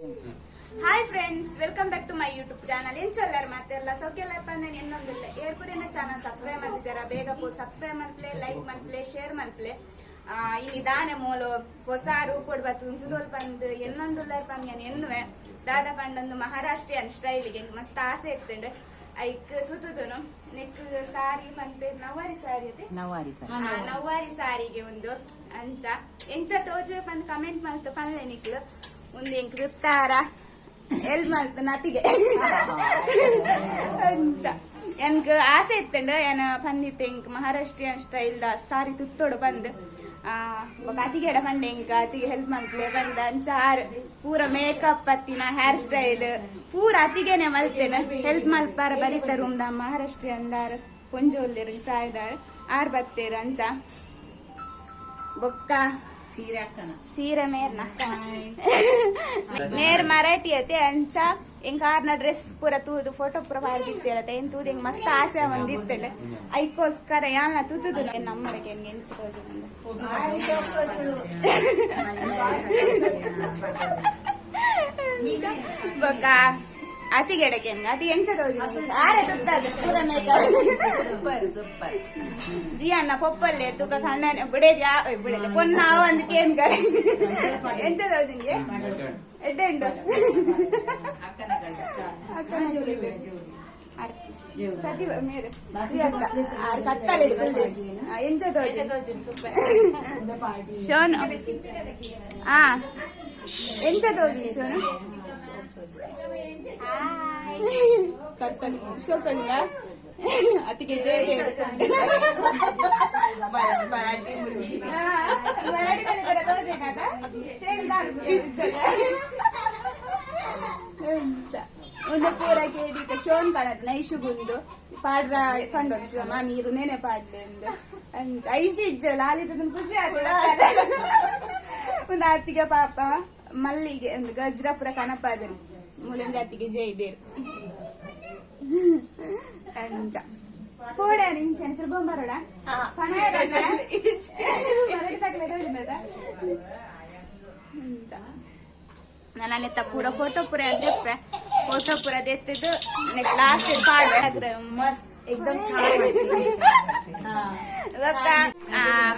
Hi friends, welcome back to my YouTube channel. ಎಂಚೊಲ್ಲರ್ ಮಾತೆಲ್ಲ ಸೌಖ್ಯಲ್ಲಪ್ಪ ಅಂದ್ರೆ ಇನ್ನೊಂದಿಲ್ಲ ಏರ್ಪುರಿನ ಚಾನಲ್ ಸಬ್ಸ್ಕ್ರೈಬ್ ಮಾಡ್ತಿದ್ದಾರ. ಬೇಗ ಸಬ್ಸ್ಕ್ರೈಬ್ ಮಾಡ್ತಲೇ, ಲೈಕ್ ಮಾಡ್ತಲೇ, ಶೇರ್ ಮಾಡ್ತಲೇ. ಇನ್ನು ದಾನೆ ಮೂಲು ಹೊಸ ರೂಪೋಡ್ ಬತ್ತು ಉಂಚುದೋಲ್ ಬಂದು ಎನ್ನೊಂದುಲ್ಲರ್ ಪಂದ್ಯ ಎನ್ನುವೆ ದಾದ ಪಂಡೊಂದು ಮಹಾರಾಷ್ಟ್ರೀಯನ್ ಸ್ಟೈಲಿಗೆ ಮಸ್ತ್ ಆಸೆ ಇರ್ತಂಡು ಐಕ್ ತುತುದುನು ನೆಕ್ ಸಾರಿ ಮತ್ತೆ ನವಾರಿ ಸಾರಿ ಅದೇ ನವಾರಿ ಸಾರಿಗೆ ಒಂದು ಅಂಚ ಎಂಚ ತೋಜೆ ಬಂದು ಕಮೆಂಟ್ ಮಾಡ್ತು ಪಲ್ಲೆ ನಿಕ್ಲು ಒಂದು ಎಂಕ್ ಗೊತ್ತಾರ ಎಲ್ ಮಾಡ್ತು ನತಿಗೆ ಅಂಚ ಎನ್ಕ್ ಆಸೆ ಇತ್ತಂಡು ಏನ ಪಂದಿತ್ತೆ ಎಂಕ್ ಮಹಾರಾಷ್ಟ್ರೀಯನ್ ಸ್ಟೈಲ್ ದ ಸಾರಿ ತುತ್ತೋಡು ಬಂದು ಅತಿಗೆಡ ಪಂಡೆ ಎಂಕ್ ಅತಿಗೆ ಹೆಲ್ಪ್ ಮಾಡ್ತಲೇ ಬಂದ ಅಂಚ ಆರು ಪೂರ ಮೇಕಪ್ ಪತ್ತಿನ ಹೇರ್ ಸ್ಟೈಲ್ ಪೂರ ಅತಿಗೆನೆ ಮಲ್ತೇನೆ ಹೆಲ್ಪ್ ಮಲ್ಪಾರ ಬರೀತಾರ ಉಮ್ದ ಮಹಾರಾಷ್ಟ್ರೀಯನ್ದಾರ ಪೊಂಜೋಲ್ಲೇರು ತಾಯ್ದಾರ ಆರ್ ಬತ್ತೇರು ಅಂಚ ಬೊಕ್ಕ ಸೀರೆ ಮೇರ್ ನಕ್ಕನ ಮೇರ್ ಮರಾಠಿ ಅತೆ ಅಂಚ ಎಂಕ್ ಆರ್ನ ಡ್ರೆಸ್ ಪೂರ ತೂದು ಫೋಟೋ ಪೂರ ಪಾಡ್ದಿತ್ತಿರತ್ತೆ ಏನ್ ತೂದು ಎಂಗ್ ಮಸ್ತ್ ಆಸೆ ಒಂದಿತ್ತಂಡೆ ಐಕೋಸ್ಕರ ಯಾಲ್ನ ತೂತುದು ನಮ್ಮನೆಗೆ ಎಂಚ ಬೊಕ್ಕ ಅತಿಗೆಡಕ್ಕೆ ಅತಿ ಎಂಚ ತೋಜು ಆರೆ ತುತ್ತದು ಪೂರ ಮೇಕಪ್ ಸೂಪರ್ ಜಿ ಅನ್ನ ಪೊಪ್ಪಲ್ಲೇ ತುಕ ಕಣ್ಣನೆ ಬಿಡೇದ್ಯಾ ಬಿಡದೆ ಪೊನ್ನ ಒಂದು ಕೇನ್ ಕಡೆ ಎಂಚ ತೋಜಿಂಗೆ ಎಡ್ಡೆಂಡು ಕಟ್ಟಲೆ ಎಂಚ ತೋಜು ಶೋನು ಎಂಚ ತೋಜು ಶೋನು ಕತ್ತಲ್ ಶೋಕಲ್ಲ ಅತಿಗೆ ಮರಾಠಿ ಒಂದು ಪೂರ ಕೇಳಿಕ ಶೋನ್ ಕಾಣತ್ ನೈಶುಗುಂದು ಪಾಡ್ರ ಪಂಡೊಂದು ಶಿವ ಮಾಮಿ ಇರು ನೇನೆ ಪಾಡ್ಲಿ ಅಂದು ಅಂಚ ಐಶು ಇಜ್ಜ ಲಾಲಿತ ಖುಷಿ ಆದ ಒಂದು ಅತ್ತಿಗೆ ಪಾಪ ಮಲ್ಲಿಗೆ ಒಂದು ಗಜ್ರಾಪುರ ಕನಪಾದನು ಮೂಲಂಜ ಅತ್ತಿಗೆ ಜೈದೇರು ಅಂಚ ಕೋಡ ನಿಂಚೆ ತಿರುಗೊಂಬರೋಡ ನಾನೆತ್ತ ಪೂರ ಫೋಟೋ ಪೂರ ಎದ್ದೆಪ್ಪೆ ಫೋಟೋ ಪೂರ ಎತ್ತಿದ್ದು ನೆಕ್ಸ್ಟ್ ಲಾಸ್ಟ್ ಪಾಡ್ರೆ ಮಸ್ತ್ एकदम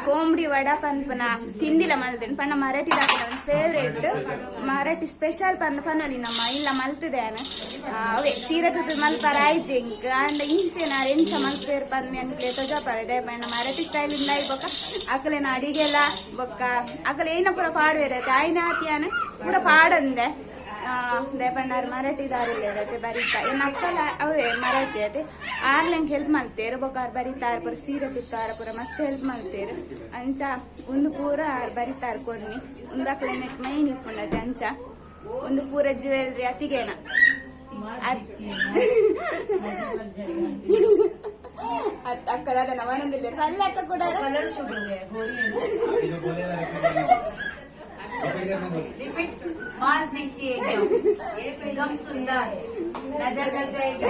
ಕೋಂಬಡಿ ವಡ ಪನ್ಪನ ತಿಂಡಿಲ ಮಲ್ತೇನೆ ಪಂಡ ಮರಾಠಿ ದಾಖಲೆ ಫೇವ್ರೇಟ್ ಮರಾಠಿ ಸ್ಪೆಷಲ್ ಪಂದ ಪನ್ನಲಿ ನಮ್ಮ ಇಲ್ಲ ಮಲ್ತಿದ್ದೇನೆ ಅವೇ ಸೀರೆ ತುತ್ತು ಮಲ್ಪಾರ ಆಯ್ತು ಇಂಕ ಅಂಡ ಇಂಚೆನ ಎಂಚ ಮಲ್ಪೇರು ಪಂದ ಅನ್ಕಲೆ ತೊಜಪವೆ ಪಂಡ ಮರಾಠಿ ಸ್ಟೈಲ್ ಇಂದ ಬೊಕ್ಕ ಅಕಲೇನ ಅಡಿಗೆಲ್ಲ ಬೊಕ್ಕ ಅಕಲೆ ಏನ ಪೂರ ಪಾಡುವಿರತ್ತೆ ಆಯ್ನ ಹಾತಿಯಾನ ಪೂರ ಪಾಡಂದೆ ದೇಪಣ್ಣಾರು ಮರಾಠಿ ದಾರಿಲ್ಲೇ ಬರೀತಾ ಏನ್ ಅಕ್ಕಲ್ಲ ಅವೇ ಮರಾಠಿ ಅದೇ ಆರ್ಲೆಂಗ್ ಹೆಲ್ಪ್ ಮಾಡ್ತೇರು ಬೊಕ್ಕಾರ್ ಬರೀತಾರ ಪೂರ ಸೀರೆ ತುತ್ತಾರ ಪೂರ ಮಸ್ತ್ ಹೆಲ್ಪ್ ಮಾಡ್ತೇರು ಅಂಚ ಒಂದು ಪೂರ ಬರೀತಾರ ಕೊಡ್ನಿ ಒಂದು ಅಕ್ಕಲೆ ನೆಟ್ ಮೈನ್ ಇಟ್ಕೊಂಡತೆ ಅಂಚ ಒಂದು ಪೂರ ಜ್ಯುವೆಲ್ರಿ ಅತಿಗೇನ ಅಕ್ಕದ ಅದನ್ನ ಒಂದೊಂದಿಲ್ಲ ಪಲ್ಲೆ ಅಕ್ಕ ಕೂಡ मास्क देखिए एकदम सुंदर नजर लग जाएगी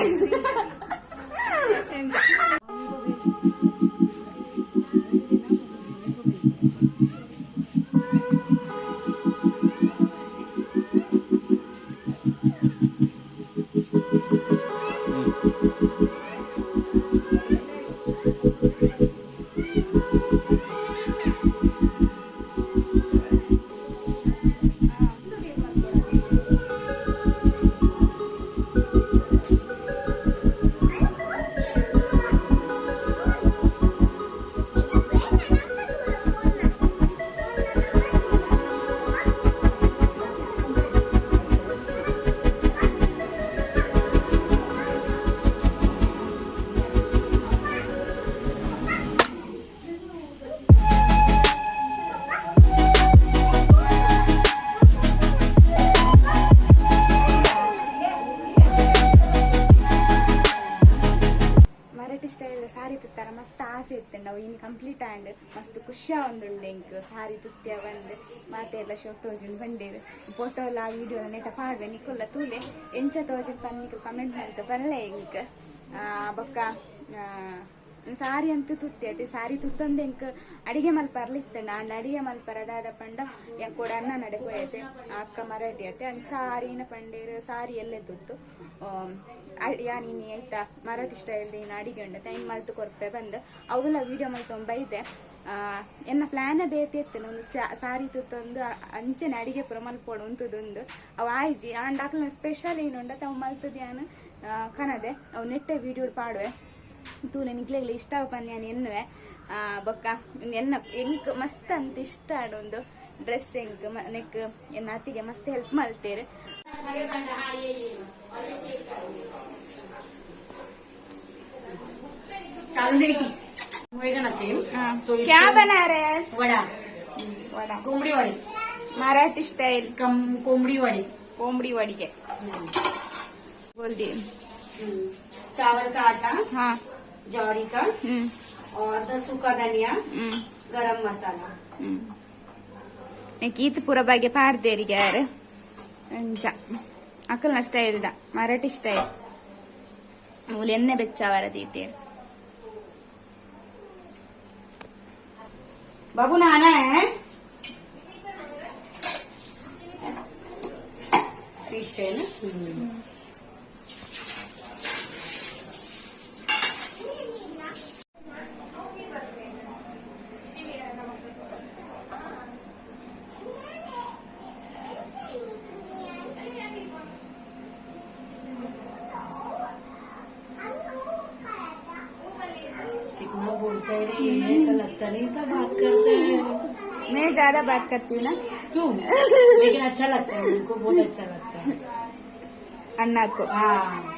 ಸಾರಿ ತುತ್ತಾರ ಮಸ್ತ್ ಆಸೆ ಇತ್ತು ನಾವು ಇನ್ನು ಕಂಪ್ಲೀಟ್ ಆಂಡ್ ಮಸ್ತ್ ಖುಷಿಯ ಒಂದುಂಡು ಎಂಕ್ ಸಾರಿ ತುತ್ಯ ಬಂದು ಮಾತೆ ಎಲ್ಲ ಶೋ ತೋಜುಂಡು ಬಂಡೇರು ಫೋಟೋ ಎಲ್ಲ ವಿಡಿಯೋ ಎಲ್ಲ ನೆಟ ಪಾಡ್ವೆ ನಿಕ್ಕೊಲ್ಲ ತೂಲೆ ಎಂಚ ತೋಜುಂಡು ಪನ್ನಿಕ್ಕು ಕಮೆಂಟ್ ಮಾಡ್ತಾ ಬರಲ್ಲ ಎಂಕ್ ಬೊಕ್ಕ ಸಾರಿ ಅಂತ ತುತ್ತಿ ಸಾರಿ ತುತ್ತೊಂದು ಎಂಕ್ ಅಡಿಗೆ ಮಲ್ಪರ್ಲಿತ್ತಂಡ ಅಂಡ ಅಡಿಗೆ ಮಲ್ಪರದಾದ ಪಂಡ ಕೂಡ ಅನ್ನ ನಡೆಪೋಯತೆ ಅಕ್ಕ ಮರಾಠಿ ಅತ್ತೆ ಅಂಚ ಸಾರಿನ ಪಂಡೇರು ಸಾರಿ ಎಲ್ಲೆ ತುತ್ತು ಯಾನಿನಿ ಆಯ್ತಾ ಮರಾಠಿ ಸ್ಟೈಲ್ ನೀನು ಅಡಿಗೆ ಉಂಡತೆ ಹಿಂಗೆ ಮಲ್ತು ಕೊರ್ಪೆ ಬಂದು ಅವೆಲ್ಲ ವಿಡಿಯೋ ಮಲ್ತೊಂದು ಬೈದೆ ಎನ್ನ ಪ್ಲಾನ್ ಬೇತಿ ಎತ್ತೇನೆ ಒಂದು ಸಾರಿ ತುತ್ತೊಂದು ಅಂಚೆನೆ ಅಡಿಗೆ ಪುರ ಮಲ್ಪೋಡು ಉಂತದೊಂದು ಅವು ಆಯ್ಜಿ ಆಂಡ್ ಅಕ್ಲ ಸ್ಪೆಷಲ್ ಏನು ಉಂಡತೆ ಅವು ಮಲ್ತದ್ಯಾನು ಕನದೆ ಅವು ನೆಟ್ಟೆ ವಿಡಿಯೋ ಪಾಡುವೆ ತೂಲೆ ನಿಗ್ಲೆಗ್ಲಿ ಇಷ್ಟ ಬಂದು ನಾನು ಎನ್ನುವೆ ಬೊಕ್ಕ ಎನ್ನ ಎಂಕ್ ಮಸ್ತ್ ಅಂತ ಇಷ್ಟ ಆಡೊಂದು ಡ್ರೆಸ್ ಎಂಕ್ ನೆಕ್ ಎನ್ನ ಅತ್ತಿಗೆ ಮಸ್ತ್ ಹೆಲ್ಪ್ ಮಲ್ತೇರು क्या बना रहे हैं आज? वड़ा वड़ा कोंबड़ी वड़ी मराठी स्टाइल कोंबड़ी वड़ी कोंबड़ी वड़ी के बोल दिए चावल का आटा हाँ ज्वारी का और सूखा धनिया गरम मसाला ಈತ ಪೂರ ಬಗ್ಗೆ ಪಾಡ್ದೇರಿಗೆ ಯಾರು ಅಂಚ ಅಕ್ಕಲ್ನ ಸ್ಟೈಲ್ ದ ಮರಾಠಿ ಸ್ಟೈಲ್ ಮೂಲ ಎಣ್ಣೆ ಬೆಚ್ಚವರ ದೀತೀರು बाबू नहाना है फिश है ना कितना बोलता है रे, ऐसा लगता नहीं था बात करते हैं मैं ज्यादा बात करती हूँ ना तू लेकिन अच्छा लगता है उनको बहुत अच्छा लगता है अन्ना को हाँ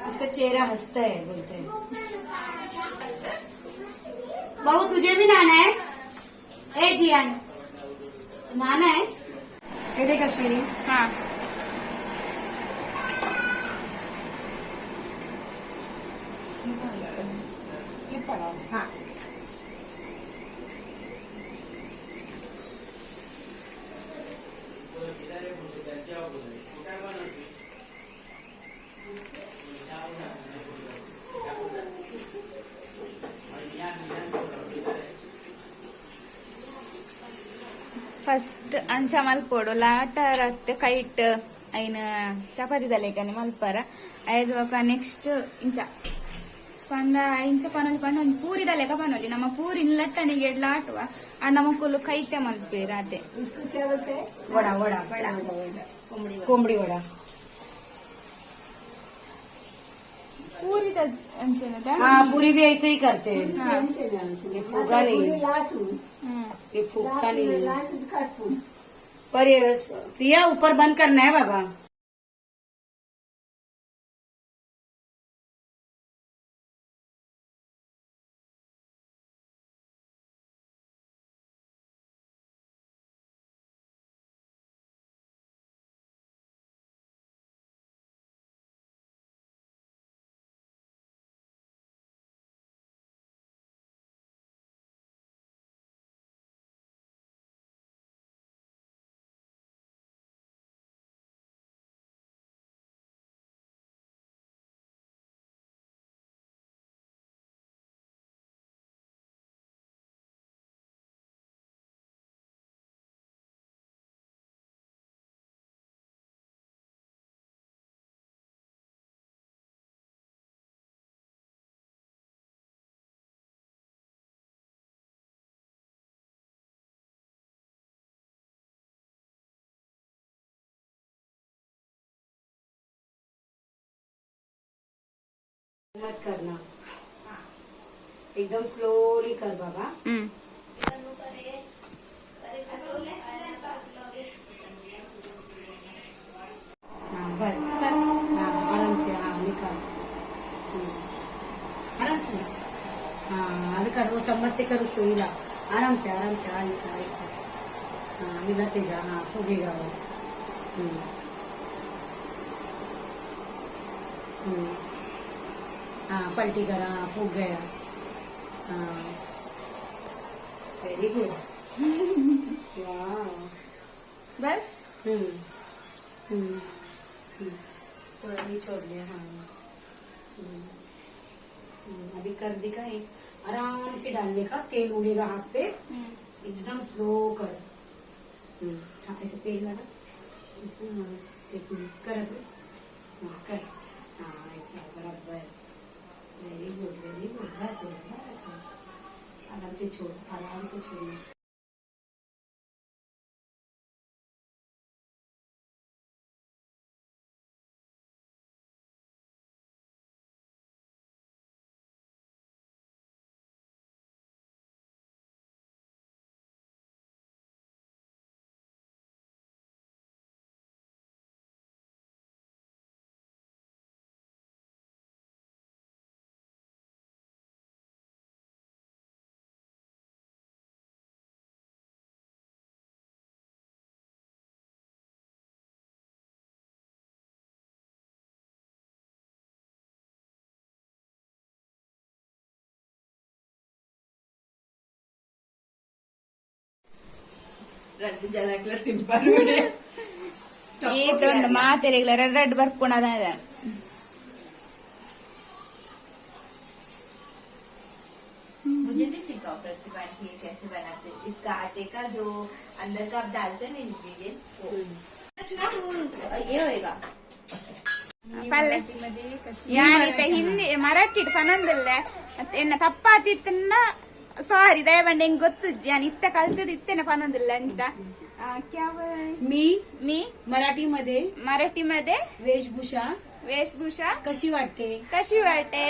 उसका चेहरा हंसता है बोलते हैं बहू तुझे भी नहाना है ए जियान नहाना है ये देख अश्विनी हाँ हाँ ಫಸ್ಟ್ ಅಂಚ ಮಲ್ಪೋಡು ಲಾಟ ರತ್ತೆ ಕೈಟ್ ಐನ ಚಪಾತಿ ದಲೆಕನೆ ಮಲ್ಪರ ಐದು ನೆಕ್ಸ್ಟ್ ಇಂಚ ಪಂಡ ಇಂಚ ಪನೊಲಿ ಪಂಡ ಒಂದು ಪೂರಿ ದಲೆಕ ಪನೊಲಿ ನಮ್ಮ ಪೂರಿ ಲಟ್ಟನಿಗೆ ಲಾಟುವ ಆ ನಮಕ್ಕೂ ಕೈತೆ ಮಲ್ಪೇರ ಅದೇ इसको क्या बोलते हैं वड़ा वड़ा वड़ा कोंबड़ी वड़ा पूरी अंचनದ हाँ पूरी भी ऐसे ही करते हैं हाँ ये फूका नहीं ये फूका नहीं है पर ये प्रिया ऊपर बंद करना है बाबा मत करना एकदम स्लोली कर बाबा हाँ बस हाँ आराम से हाँ निकाल आराम से हाँ अभी कर वो चम्मच से कर उसको हिला आराम से आहिस्ता आहिस्ता हाँ हिलाते जा हाँ फूगेगा वो हाँ पलटी करा फूक गया हाँ वेरी गुड बस थोड़ा भी छोड़ दिया हाँ अभी कर दिखा है, आराम से डालने का, तेल उड़ेगा हाथ पे, एकदम स्लो कर। हाँ, ऐसे तेल लगा इसमें, एक मिनट कर अभी। हाँ कर, हाँ ऐसा बराबर, वेरी गुड बस हो गया, बस हो गया। आराम से छोड़, आराम से छोड़ना। രണ്ട് ജലക്കളർ തിരുപ്പാൻ ಇದೊಂದು ಮಾತೆರೆಗ್ಲ ರೆಡ್ ಬರ್ಪುಣದ मुझे भी सिखाओ प्रतिभा की कैसे बनाते हैं। इसका आटे का जो अंदर का आप डालते हैं इंग्रीडियंट ये होएगा ಪಲ್ಲೆ ಯಾನಿತ ಹಿಂದಿ ಮರಾಠಿ ಪನೊಂದಿಲ್ಲ ಎನ್ನ ತಪ್ಪಾತಿತ್ತನ್ನ ಸಾರಿ ದಯವಂಡ ಹೆಂಗ್ ಗೊತ್ತುಜ್ಜಿ ನಾನು ಇತ್ತ ಕಲ್ತದ ಇತ್ತೇನೆ ಪನೊಂದಿಲ್ಲ ಅಂಚ मी मराठीमध्ये मराठीमध्ये वेशभूषा वेशभूषा कशी वाटते कशी वाटते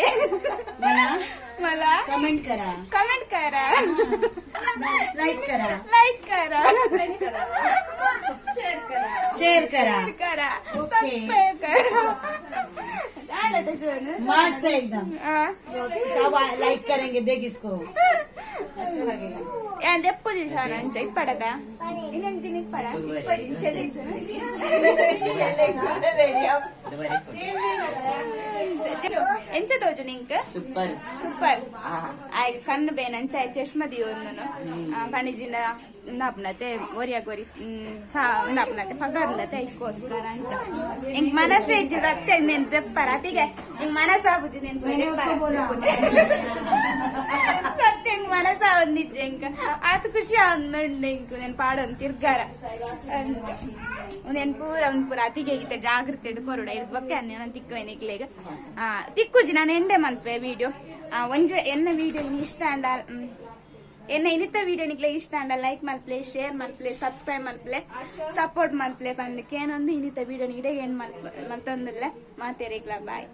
मला कमेंट करा, कमेंट करा, लाईक करा, लाईक करा, शेअर करा, शेअर करा, ओके. सबस्क्राईब करा. झालं तसं मस्त एकदम। हा. सब लाइक करेंगे, देख इसको अच्छा लगेगा। ಯಾಂದೆ ಪೊಸಿಷನ್ ಅಂಚ ಇಪ್ಪಡದ ಇನ್ನೊಂದು ಇಪ್ಪಡ ಎಂಚ ತೋಜು ನಿಂಕ್ ಸೂಪರ್ ಸೂಪರ್ ಆಯ್ ಕಣ್ಣು ಬೇನ್ ಅಂಚ ಆಯ್ ಚಶ್ಮದಿ ಒಂದು ಪಣಿಜಿನ ಉಂದಾಪನತೆ ಒರಿಯ ಗೊರಿ ಉಂದಾಪನತೆ ಪಗರ್ಲತೆ ಐಕೋಸ್ಕರ ಅಂಚ ಇಂಕ್ ಮನಸ್ಸು ಇಜ್ಜಿ ಸತ್ಯ ನೆನ್ ದೆಪ್ಪರ ಅತಿಗೆ ಇಂಕ್ ಮನಸ್ಸಾಬುಜಿ ನೆನ್ ಸತ್ಯ ಇಂಕ್ ಮನಸ್ಸಾ ಒಂದಿಜ್ಜೆ ಇಂಕ ಆತ ಖುಷಿ ಅಂದುಂಡು ಇಂಕ್ ನೆನ್ ಪಾಡೊಂದು ತಿರ್ಗಾರ ನೆನ್ ಪೂರ ಅತಿಗೆ ಗೀತೆ ಜಾಗೃತಿ ಕೊರುಡ ಇರ್ಬೇಕು ನಾನು ತಿಕ್ಕುವೆನಿಕ್ಲೆಗ್ ತಿಕ್ಕುಜಿ ನಾನು ಎಂಡೆ ಮಲ್ಪೆ ವಿಡಿಯೋ ಒಂಜು ಎನ್ನ ವಿಡಿಯೋ ಇಷ್ಟ ಅಂಡ ಎನ್ನ ಇನ್ನಿತ ವಿಡಿಯೋ ನಿಕ್ಲೆ ಇಷ್ಟ ಅಂಡ ಲೈಕ್ ಮಲ್ಪ್ಲೆ ಶೇರ್ ಮಲ್ಪ್ಲೆ ಸಬ್ಸ್ಕ್ರೈಬ್ ಮಲ್ಪ್ಲೆ ಸಪೋರ್ಟ್ ಮಲ್ಪ್ಲೆ ಪಂದಕ್ಕೆ ಏನೊಂದು ಇನ್ನಿತ ವಿಡಿಯೋ ನಿಡೆ ಏನ್ ಮಲ್ತೊಂದಿಲ್ಲ ಮಾತೇರಿಕ್ಲ ಬಾಯ್।